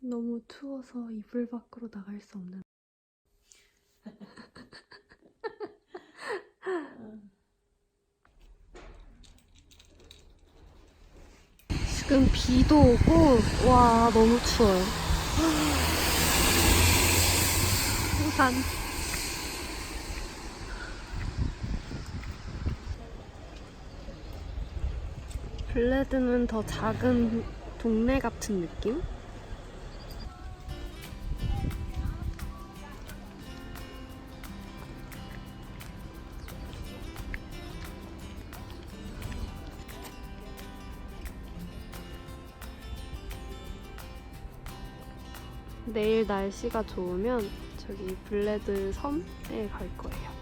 너무 추워서 이불 밖으로 나갈 수 없는. 지금 비도 오고 와 너무 추워요. 우산. 블레드는 더 작은 동네 같은 느낌? 내일 날씨가 좋으면 저기 블레드 섬에 갈 거예요.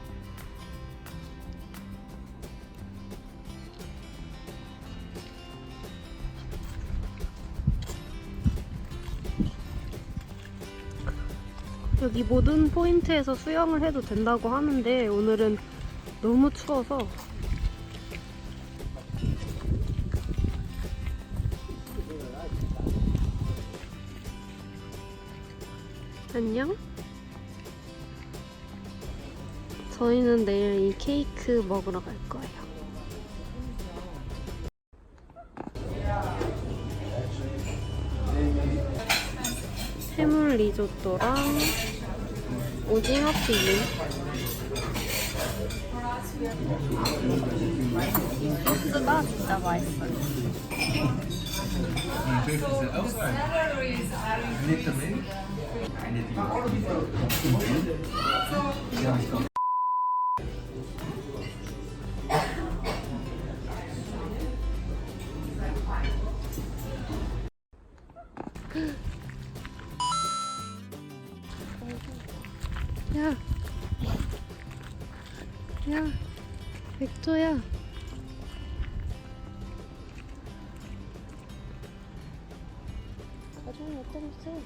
여기 모든 포인트에서 수영을 해도 된다고 하는데 오늘은 너무 추워서 안녕? 저희는 내일 이 케이크 먹으러 갈 거예요. 해물 리조또랑 오징어 튀김. 소스가 진짜 맛있어요. 야, 야, 백조야. 가족이 어떠셨어?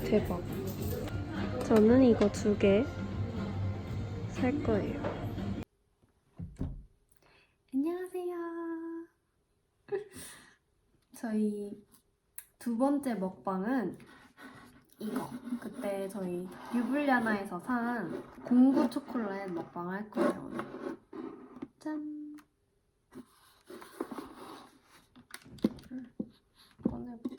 대박. 저는 이거 2개 살 거예요. 안녕하세요. 저희 2번째 먹방은 이거. 그때 저희 류블리아나에서 산 공구 초콜릿 먹방 할 거예요, 오늘. 짠. 꺼내볼게요.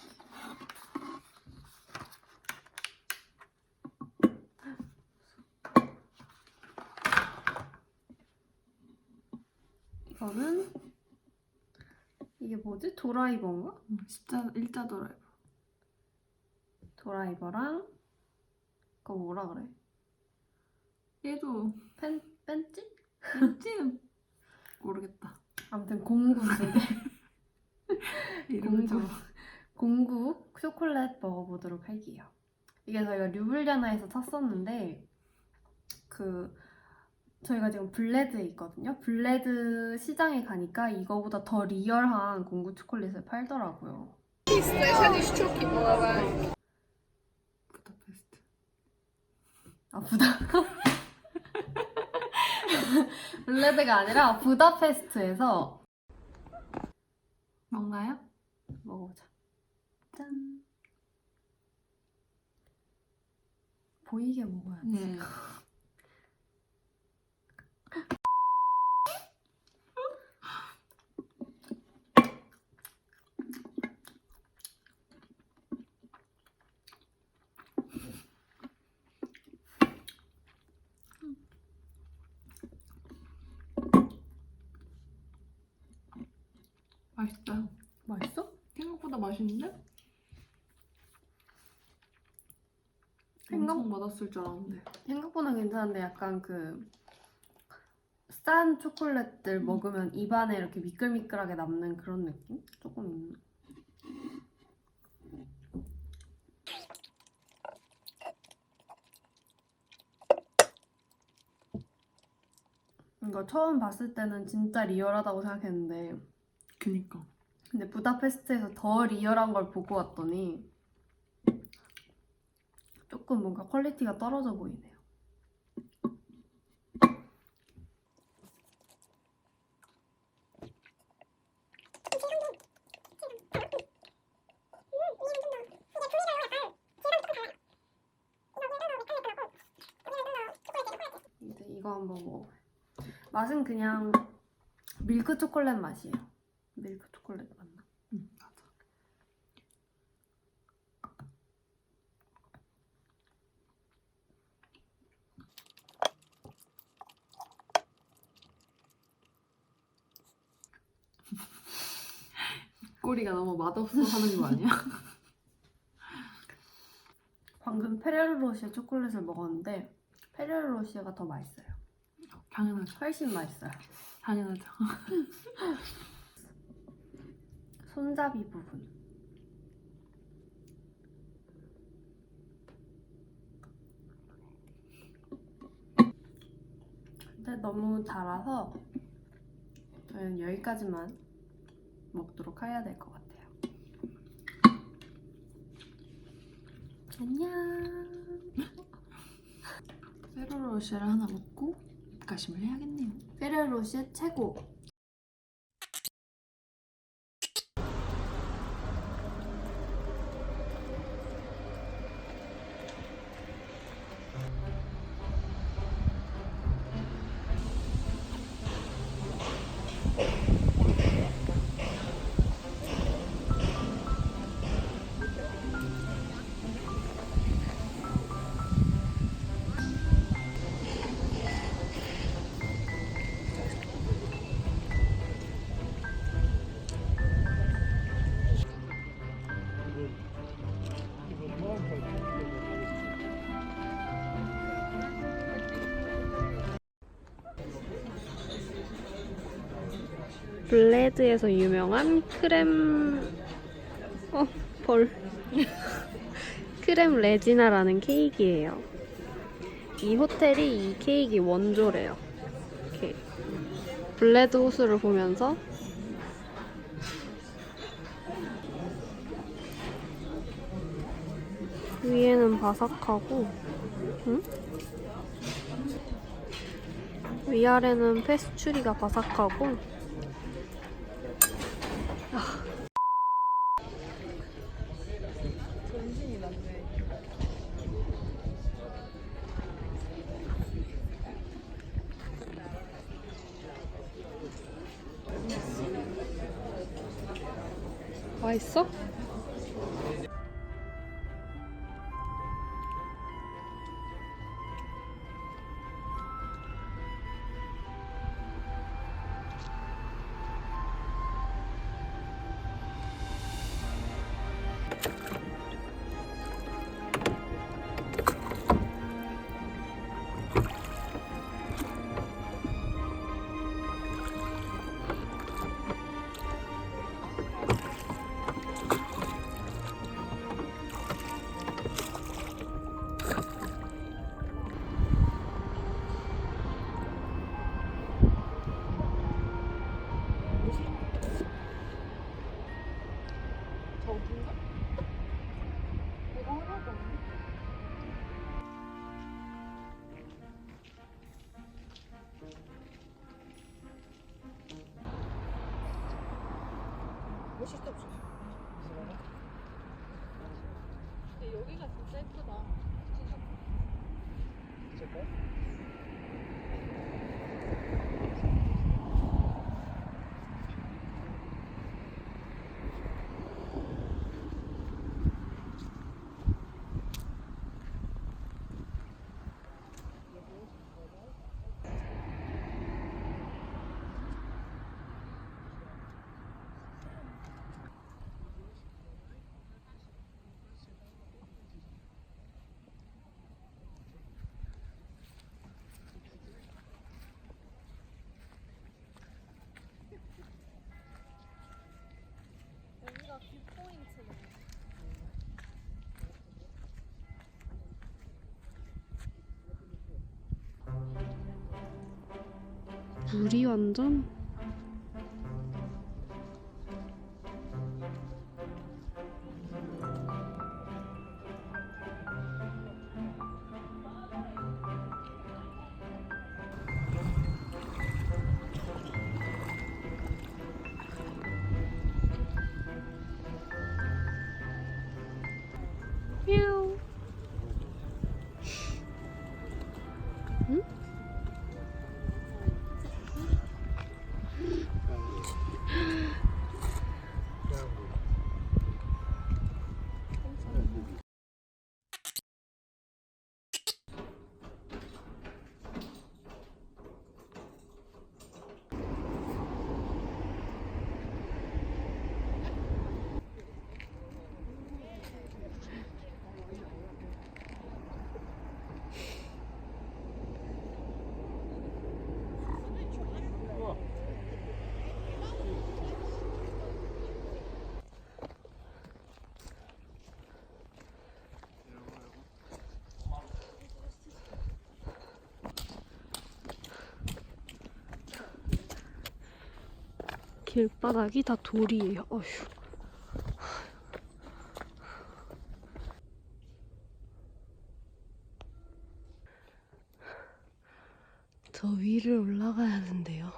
이거는 이게 뭐지? 도라이버인가? 일자 도라이버. 도라이버랑 그거 뭐라 그래? 얘도 뺀찌? 왠지 모르겠다. 아무튼 공구 2개. 이름을 좀 공구 초콜릿 먹어보도록 할게요. 이게 저희가 류블리아나에서 샀었는데 저희가 지금 블레드에 있거든요. 블레드 시장에 가니까 이거보다 더 리얼한 공구 초콜릿을 팔더라고요. 부다페스트. 아, 블레드가 아니라 부다페스트에서 뭔가요? 먹어보자. 짠. 보이게 먹어야지. 네. 맛있어요. 맛있어? 생각보다 맛있는데? 생각- 엄청 맛없을 줄 알았는데. 생각보다 괜찮은데 약간 짠 초콜릿들 먹으면 입안에 이렇게 미끌미끌하게 남는 그런 느낌? 조금 있는. 이거 처음 봤을 때는 진짜 리얼하다고 생각했는데 그니까. 근데 부다페스트에서 더 리얼한 걸 보고 왔더니 조금 뭔가 퀄리티가 떨어져 보이네요. 이제 이거 한번 먹어봐요. 맛은 그냥 밀크 초콜릿 맛이에요. 밀크 초콜릿 맞나? 맞아. 꼬리가 너무 맛없어 하는 거 아니야? 방금 페레로로시에 초콜릿을 먹었는데 페레로로시가 더 맛있어요. 당연하죠. 훨씬 맛있어요. 당연하죠. 손잡이 부분. 근데 너무 달아서 저는 여기까지만 먹도록 해야 될 것 같아요. 안녕. 페로로시를 하나 먹고 입가심을 해야겠네요. 페레로시 최고. 블레드에서 유명한 벌. 크렘 레지나라는 케이크예요. 이 호텔이 이 케이크 원조래요. 이렇게 블레드 호수를 보면서 위에는 바삭하고 위아래는 페스츄리가 바삭하고 맛있어? 근데 여기가 진짜 예쁘다. 물이 완전 뾰. 응? 길바닥이 다 돌이에요. 어휴. 저 위를 올라가야 하는데요.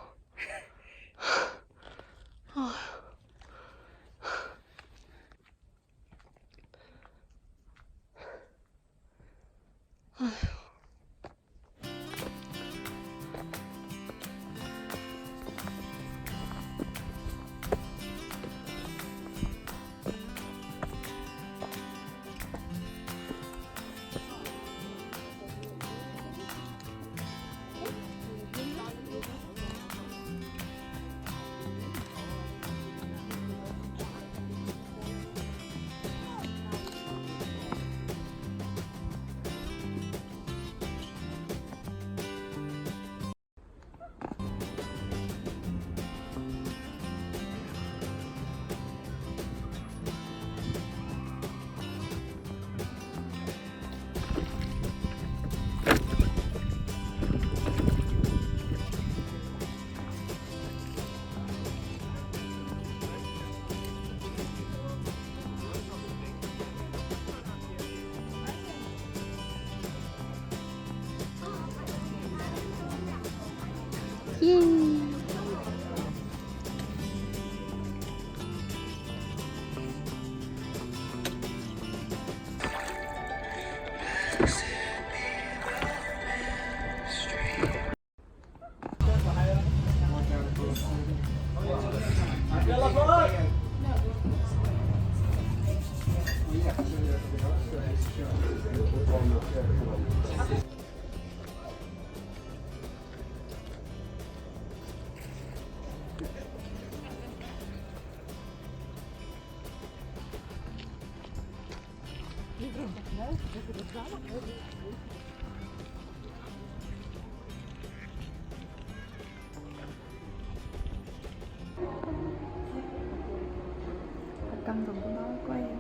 예. 약간 정도 나올 거예요.